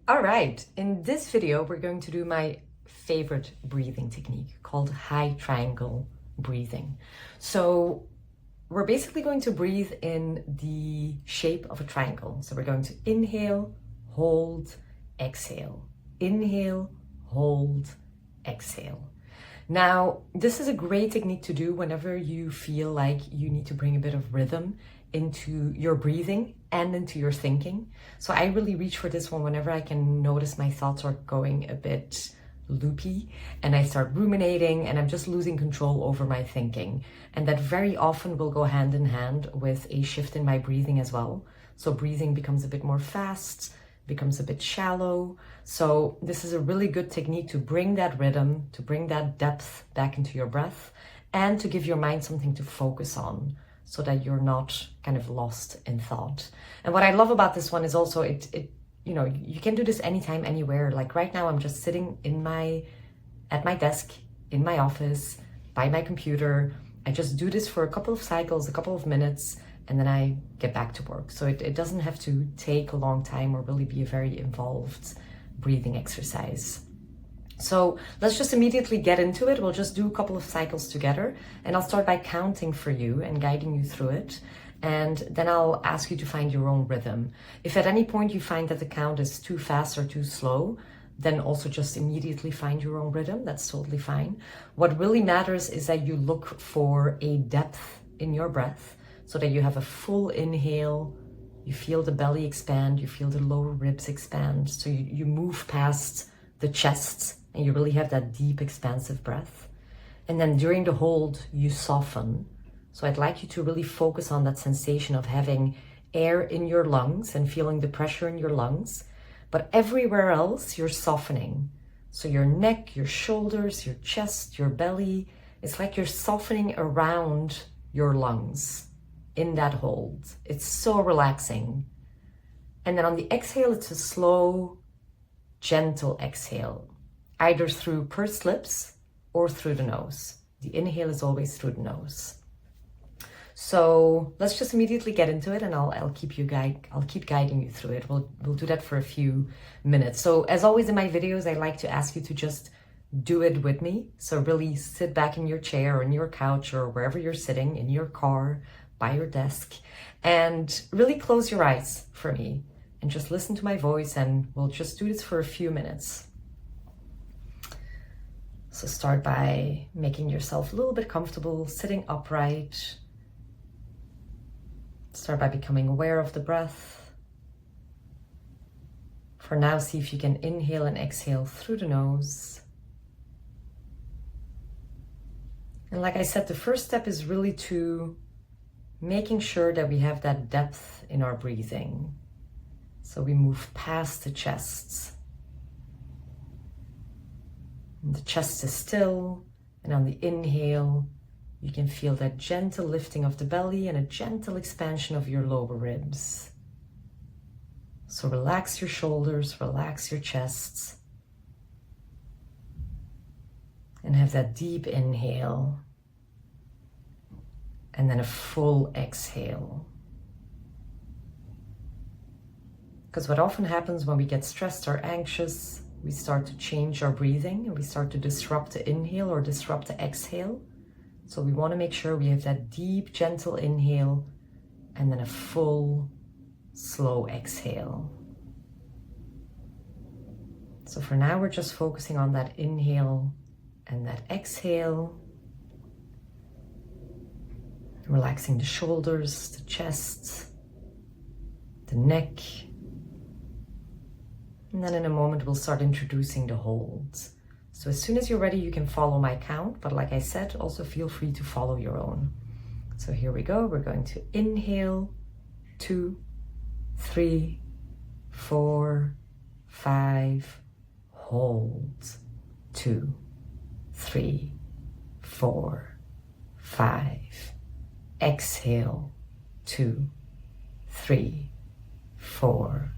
All right, in this video, we're going to do my favorite breathing technique called high triangle breathing. So we're basically going to breathe in the shape of a triangle. So we're going to inhale, hold, exhale. Inhale, hold, exhale. Now, this is a great technique to do whenever you feel like you need to bring a bit of rhythm into your breathing and into your thinking. So I really reach for this one whenever I can notice my thoughts are going a bit loopy and I start ruminating and I'm just losing control over my thinking. And that very often will go hand in hand with a shift in my breathing as well. So breathing becomes a bit more fast, becomes a bit shallow. So this is a really good technique to bring that rhythm, to bring that depth back into your breath, and to give your mind something to focus on so that you're not kind of lost in thought. And what I love about this one is also you can do this anytime, anywhere. Like right now, I'm just sitting at my desk, in my office, by my computer. I just do this for a couple of cycles, a couple of minutes, and then I get back to work. So it doesn't have to take a long time or really be a very involved breathing exercise. So let's just immediately get into it. We'll just do a couple of cycles together, and I'll start by counting for you and guiding you through it. And then I'll ask you to find your own rhythm. If at any point you find that the count is too fast or too slow, then also just immediately find your own rhythm. That's totally fine. What really matters is that you look for a depth in your breath so that you have a full inhale. You feel the belly expand, you feel the lower ribs expand. So you move past the chest and you really have that deep, expansive breath. And then during the hold, you soften. So I'd like you to really focus on that sensation of having air in your lungs and feeling the pressure in your lungs. But everywhere else, you're softening. So your neck, your shoulders, your chest, your belly, it's like you're softening around your lungs in that hold. It's so relaxing. And then on the exhale, it's a slow, gentle exhale, either through pursed lips or through the nose. The inhale is always through the nose. So let's just immediately get into it, and I'll keep guiding you through it. We'll do that for a few minutes. So as always in my videos, I like to ask you to just do it with me. So really sit back in your chair or in your couch or wherever you're sitting, in your car, by your desk, and really close your eyes for me and just listen to my voice, and we'll just do this for a few minutes. So start by making yourself a little bit comfortable, sitting upright. Start by becoming aware of the breath. For now, see if you can inhale and exhale through the nose. And like I said, the first step is really to making sure that we have that depth in our breathing. So we move past the chest. And the chest is still, and on the inhale, you can feel that gentle lifting of the belly and a gentle expansion of your lower ribs. So relax your shoulders, relax your chests, and have that deep inhale, and then a full exhale. Because what often happens when we get stressed or anxious, we start to change our breathing and we start to disrupt the inhale or disrupt the exhale. So we want to make sure we have that deep, gentle inhale and then a full, slow exhale. So for now, we're just focusing on that inhale and that exhale. Relaxing the shoulders, the chest, the neck. And then in a moment, we'll start introducing the holds. So as soon as you're ready, you can follow my count. But like I said, also feel free to follow your own. So here we go. We're going to inhale, 2, 3, 4, 5, hold, 2, 3, 4, 5. Exhale, 2, 3, 4,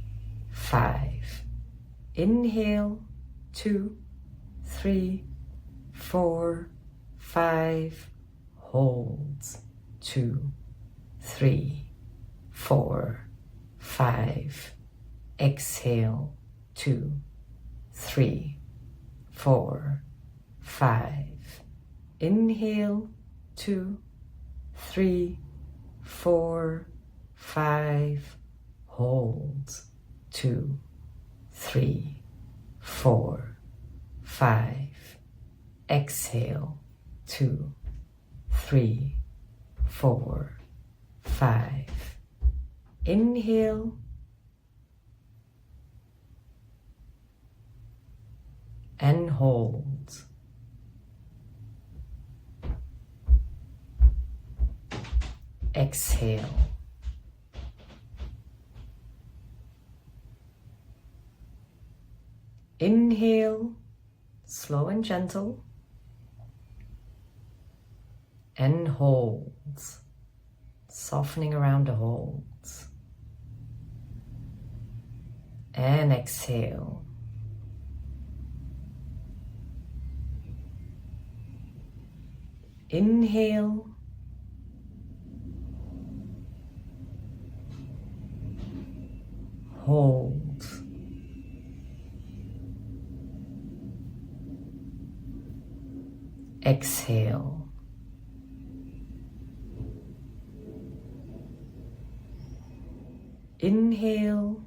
5. Inhale, 2, 3, 4, 5. Hold, 2, 3, 4, 5. Exhale, 2, 3, 4, 5. Inhale, 2, 3, 4, 5. Hold, 2, 3, 4, 5. Exhale, 2, 3, 4, 5. Inhale. And hold. Exhale. Inhale, slow and gentle. And hold, softening around the holds. And exhale. Inhale. Hold. Exhale. Inhale.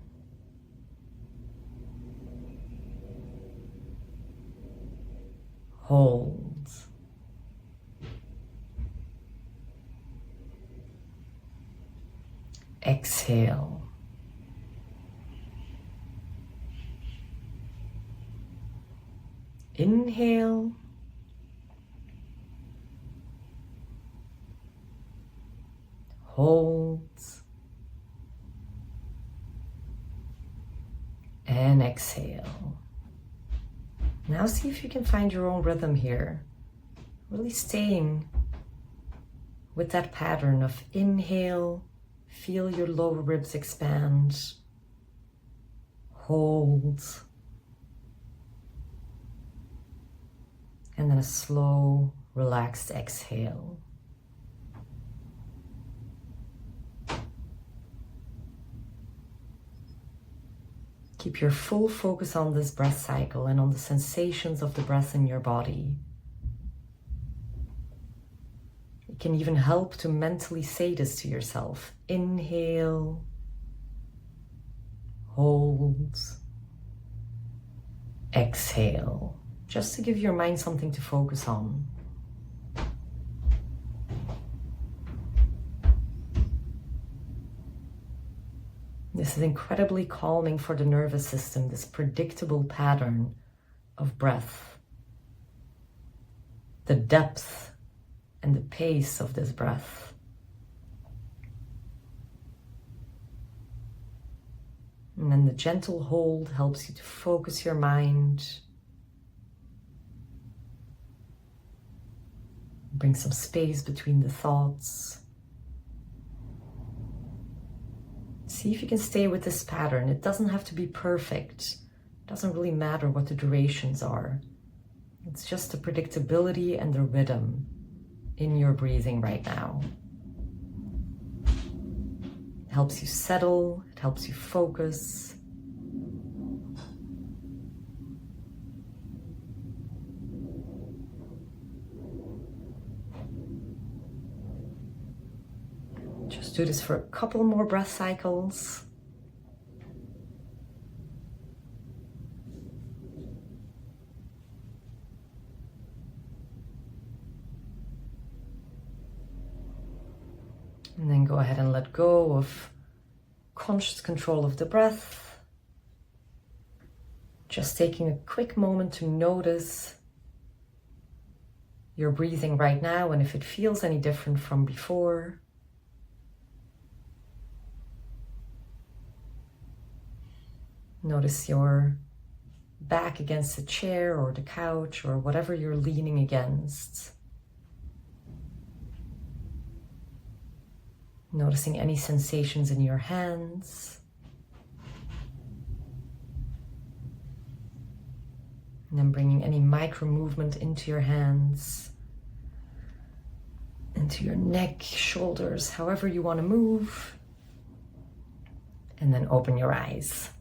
Hold. Exhale. Inhale. Hold. And exhale. Now see if you can find your own rhythm here. Really staying with that pattern of inhale, feel your lower ribs expand, hold, and then a slow, relaxed exhale. Keep your full focus on this breath cycle and on the sensations of the breath in your body. It can even help to mentally say this to yourself. Inhale, hold, exhale, just to give your mind something to focus on. This is incredibly calming for the nervous system, this predictable pattern of breath. The depth and the pace of this breath. And then the gentle hold helps you to focus your mind. Bring some space between the thoughts. See if you can stay with this pattern. It doesn't have to be perfect. It doesn't really matter what the durations are. It's just the predictability and the rhythm in your breathing right now. It helps you settle, it helps you focus. Just do this for a couple more breath cycles. And then go ahead and let go of conscious control of the breath. Just taking a quick moment to notice your breathing right now and if it feels any different from before. Notice your back against the chair or the couch or whatever you're leaning against. Noticing any sensations in your hands. And then bringing any micro movement into your hands, into your neck, shoulders, however you want to move. And then open your eyes.